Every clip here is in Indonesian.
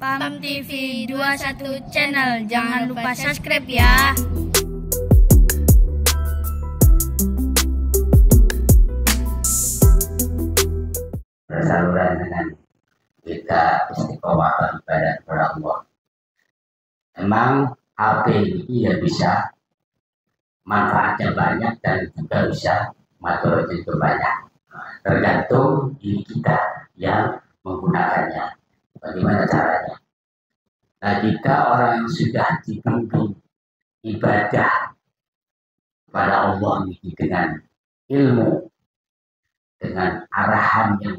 PAM TV 21 channel. Jangan lupa subscribe ya. Bersaluran dengan kita istiqomah beribadah kepada Allah. Memang HP ini ya bisa manfaatnya banyak dan juga bisa mudaratnya juga banyak. Tergantung diri kita yang menggunakannya. Bagaimana caranya? Nah, kita orang yang sudah dibimbing ibadah pada Allah ini dengan ilmu, dengan arahan yang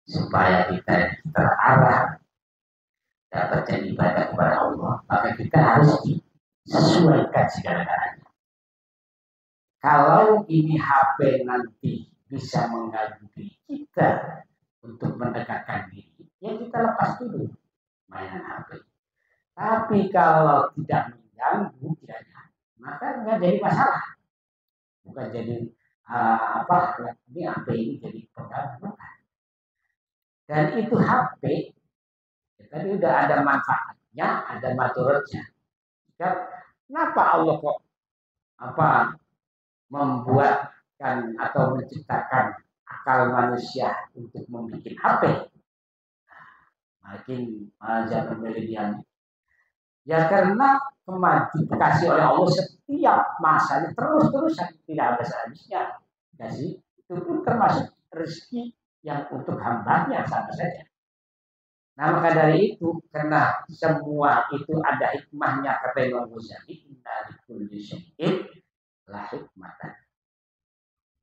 supaya kita terarah dapatkan ibadah kepada Allah, maka kita harus disesuaikan segala-galanya. Kalau ini HP nanti bisa mengganggu diri kita untuk mendekatkan diri, ya kita lepas dulu mainan HP. Tapi kalau tidak mengganggu kiranya, maka nggak jadi masalah. Bukan jadi ini HP ini jadi pengganggu. Dan itu HP tadi udah ada manfaatnya, ada mudaratnya. Kenapa Allah kok membuatkan atau menciptakan akal manusia untuk membuat HP? Makin zaman milenial. Ya karena dikasih oleh Allah setiap masanya terus-terusan, tidak habis habisnya. Kasih itu pun termasuk rezeki yang untuk hambanya sama saja. Nah maka dari itu, karena semua itu ada hikmahnya, kata Imam Ghazali, inna likulli syai'in la hikmatan.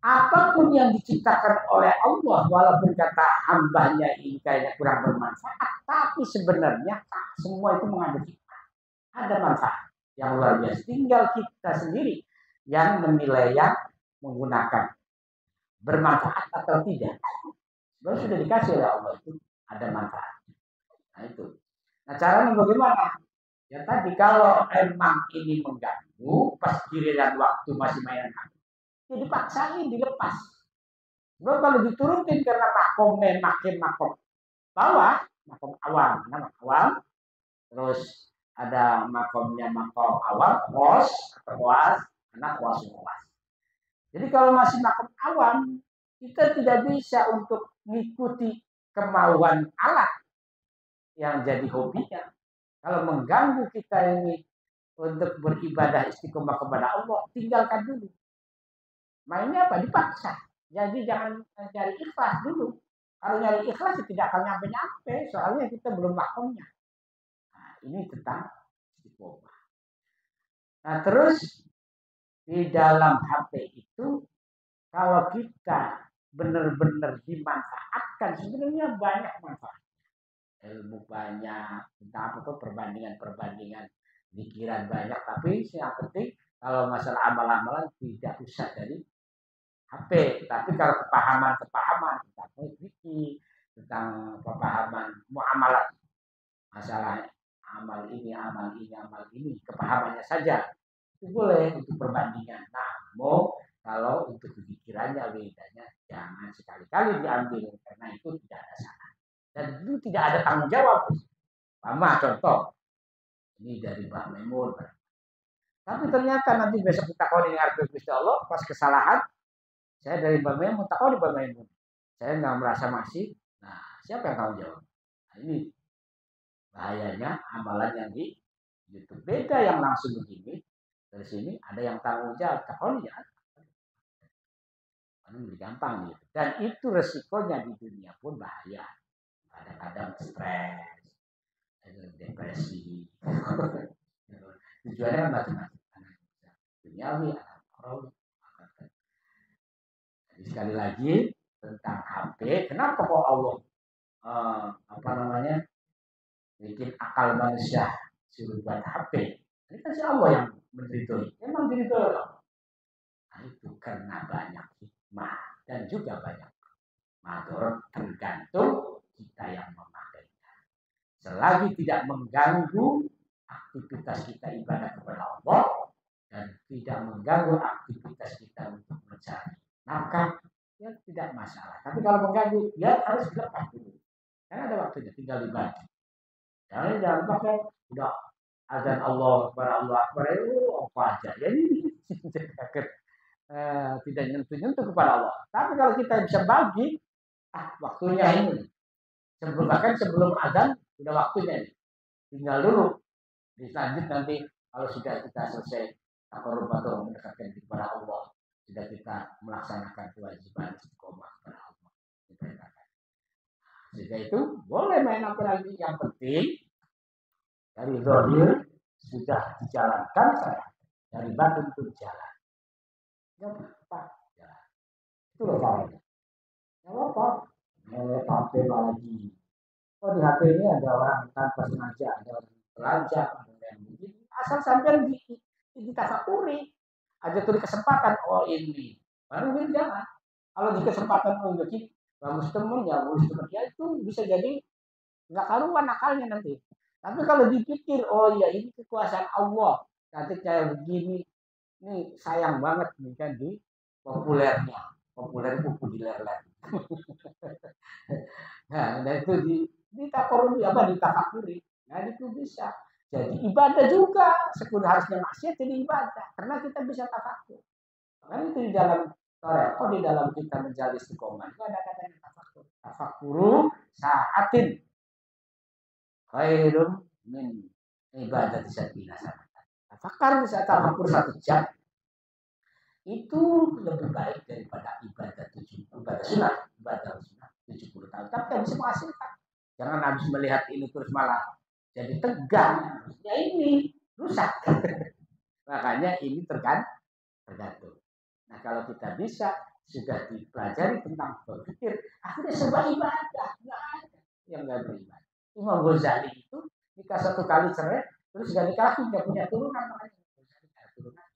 Apapun yang diciptakan oleh Allah, walaupun kata hambanya ini kayaknya kurang bermanfaat, tapi sebenarnya semua itu mengandung hikmah. Ada manfaat yang luar biasa. Tinggal kita sendiri yang menilai, yang menggunakan bermanfaat atau tidak. Baru sudah dikasih oleh Allah itu ada manfaat. Nah itu. Nah caranya bagaimana? Ya tadi kalau emang ini mengganggu, pas giliran waktu masih mainan HP, ya dipaksain dilepas. Belum kalau diturutin karena makomnya makin makom bawah, makom awal, nama awal, terus ada makomnya makom awal, kos, was, anak was. Jadi kalau masih makom awam, kita tidak bisa untuk mengikuti kemauan alat yang jadi hobinya. Kalau mengganggu kita ini untuk beribadah istiqomah kepada Allah, tinggalkan dulu. Mainnya apa? Dipaksa. Jadi jangan cari ikhlas dulu. Kalau nyari ikhlas tidak akan nyampe-nyampe, soalnya kita belum makomnya. Nah, ini tentang istiqomah. Nah terus di dalam HP itu, kalau kita benar-benar dimanfaatkan, sebenarnya banyak manfaat. Ilmu banyak, tentang perbandingan, pikiran banyak, tapi yang penting kalau masalah amal-amalan tidak usah dari HP. Tapi kalau kepahaman tentang fikih, tentang pemahaman muamalah, masalah amal ini, kepahamannya saja itu boleh untuk perbandingan. Namun kalau untuk pikirannya bedanya jangan sekali-kali diambil, karena itu tidak ada salah dan itu tidak ada tanggung jawab. Sama contoh ini dari Mbak Maimun, tapi ternyata nanti besok kita kau dengar Gusti Allah pas kesalahan, saya dari Mbak Maimun tak kau di Mbak Maimun, saya nggak merasa masih. Nah siapa yang tanggung jawab? Nah, ini bahayanya amalan yang di YouTube. Beda yang langsung begini, dari sini ada yang tanggung jawab, tak kau ya. Lebih gampang gitu. Dan itu resikonya di dunia pun bahaya. Kadang-kadang stres, depresi. Tujuannya kan macam-macam. Duniawi, akhirat. Jadi sekali lagi tentang HP, kenapa kok Allah bikin akal manusia suruh buat HP? Ini kan si Allah yang mendiridoi. Memang diridoi. Nah itu karena banyak hikmah dan juga banyak mudarat, tergantung kita yang memakainya. Selagi tidak mengganggu aktivitas kita ibadah kepada Allah dan tidak mengganggu aktivitas kita untuk mencari nafkah, ya tidak masalah. Tapi kalau mengganggu, ya harus dilepas dulu. Karena ada waktunya, tinggal dibagi. Jangan pakai udah azan Allah Akbar itu apa aja. Jadi tidak nyentuh kepada Allah. Tapi kalau kita bisa bagi, waktunya ini. Sebelum azan sudah waktunya ini. Tinggal dulu dilanjut nanti kalau sudah kita selesai takarrub atau mendekatkan kepada Allah, sudah kita melaksanakan kewajiban istiqomah kepada Allah. Sehingga itu boleh main apa lagi, yang penting dari zahir sudah dijalankan saya, dari batin itu jalan. Ya apa? Jalan. Itu loh caranya. Ya apa? HP lagi. Oh di HP ini ada orang tanpa sengaja, ada orang telanjang, ada yang begini. Asal sampai di tafakuri, ada tuh kesempatan. Oh ini, baru ini jangan. Kalau di kesempatan begini, bagus temennya, bagus temennya itu bisa jadi nggak karuan akalnya nanti. Tapi kalau dipikir, oh ya ini kekuasaan Allah, nanti kayak begini, ini sayang banget nih kan di populernya, populer itu populer. Nah, itu ditafakuri. Nah, itu bisa jadi ibadah juga. Sebenarnya harusnya maksiat jadi ibadah karena kita bisa tafakur. Kan itu di dalam Torah, di dalam kita menjadi istiqomah itu ada kata tafakur. Tafakuru saatin khairun min ibadah sabillah. Tafakar bisa tafakur 1 jam itu lebih baik daripada ibadah sunat 70 tahun. Tapi bisa menghasilkan. Jangan habis melihat ini terus malah jadi tegang. Ya ini rusak. Makanya ini tergantung. Nah kalau kita bisa sudah dipelajari tentang berpikir, akhirnya sebuah ibadah. Nggak ada yang nggak beribadah. Imam Ghazali itu nikah 1 kali cerai, terus gak nikah lagi, nggak punya turunan, makanya turunan.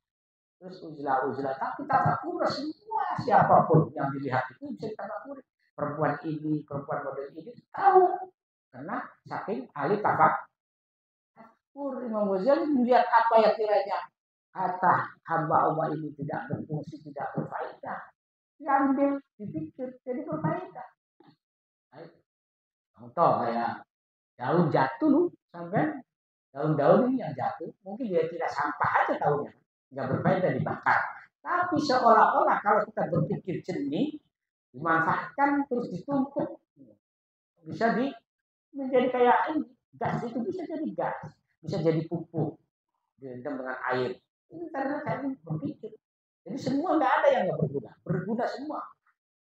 Terus uzlah, tapi tafakur semua siapapun yang dilihat itu bisa tafakur. Perempuan ini, perempuan model ini tahu karena saking ahli tafakur. Imam Ghazali melihat apa yang kiranya kata hamba Allah ini tidak berfungsi, tidak berfaedah, diambil, dipikir jadi berfaedah. Contoh kayak daun jatuh loh, sampai daun-daun ini yang jatuh, mungkin dia tidak sampah aja tahunya, nggak berfaedah dibakar. Tapi seolah-olah kalau kita berpikir jernih, dimanfaatkan terus ditumpuk, bisa menjadi kayak ini, gas itu bisa jadi gas, bisa jadi pupuk, direndam dengan air. Ini karena kami berpikir. Jadi semua nggak ada yang nggak berguna semua.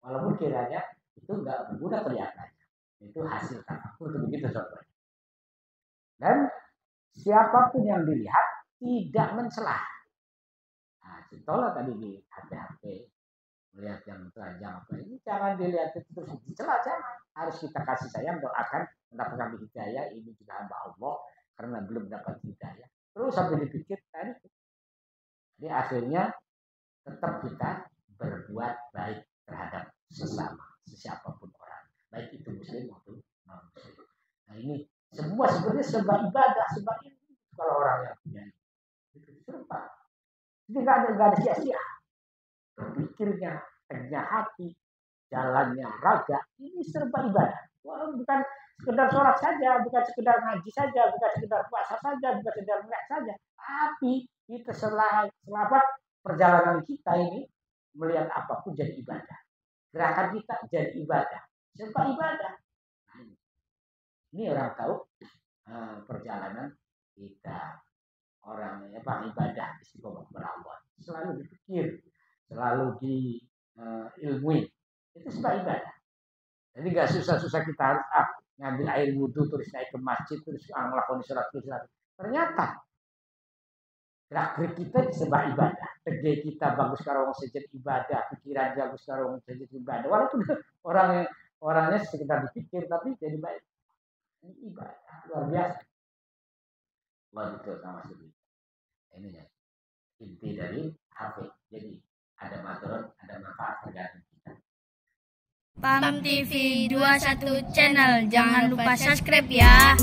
Walaupun kiranya itu nggak berguna kelihatannya. Itu hasil tafakur begitu sobat. Dan siapapun yang dilihat tidak mencela. Nah, contohlah tadi di HP melihat yang telanjang apa ini, jangan dilihat itu terus dicela, jangan. Harus kita kasih sayang, doakan mendapatkan hidayah, ini juga hamba Allah karena belum dapat hidayah. Terus sampai dipikir tadi. Jadi akhirnya tetap kita berbuat baik terhadap siapapun orang, baik itu muslim maupun non muslim. Nah ini semua sebenarnya sebab ibadah, sebab ini kalau orang yang punya itu serupa. Jadi nggak ada sia-sia. Berpikirnya, tegaknya hati, jalannya raga, ini serba ibadah. Bukan sekedar sholat saja, bukan sekedar ngaji saja, bukan sekedar puasa saja, bukan sekedar melihat saja, tapi kita selama perjalanan kita ini melihat apapun jadi ibadah. Gerakan kita jadi ibadah, serba ibadah. Ini orang tahu perjalanan kita, orang ibadah istiqomah kepada Allah. Selalu dipikir, selalu diilmui. Itu sebab ibadah. Jadi nggak susah-susah kita harus ngambil air wudhu terus naik ke masjid terus ngelakuin sholat. Ternyata gerak-gerik kita disebut ibadah. Tegak kita bagus kalau orang sejat ibadah, pikiran bagus kalau orang sejat ibadah. Walaupun orangnya sekedar dipikir tapi jadi baik. Ini ibadah luar biasa. Luar itu sama sekali. Ini ya inti dari HP. Jadi ada madarat, ada manfaat tergantung kita. PAM TV 21 channel, jangan lupa subscribe ya.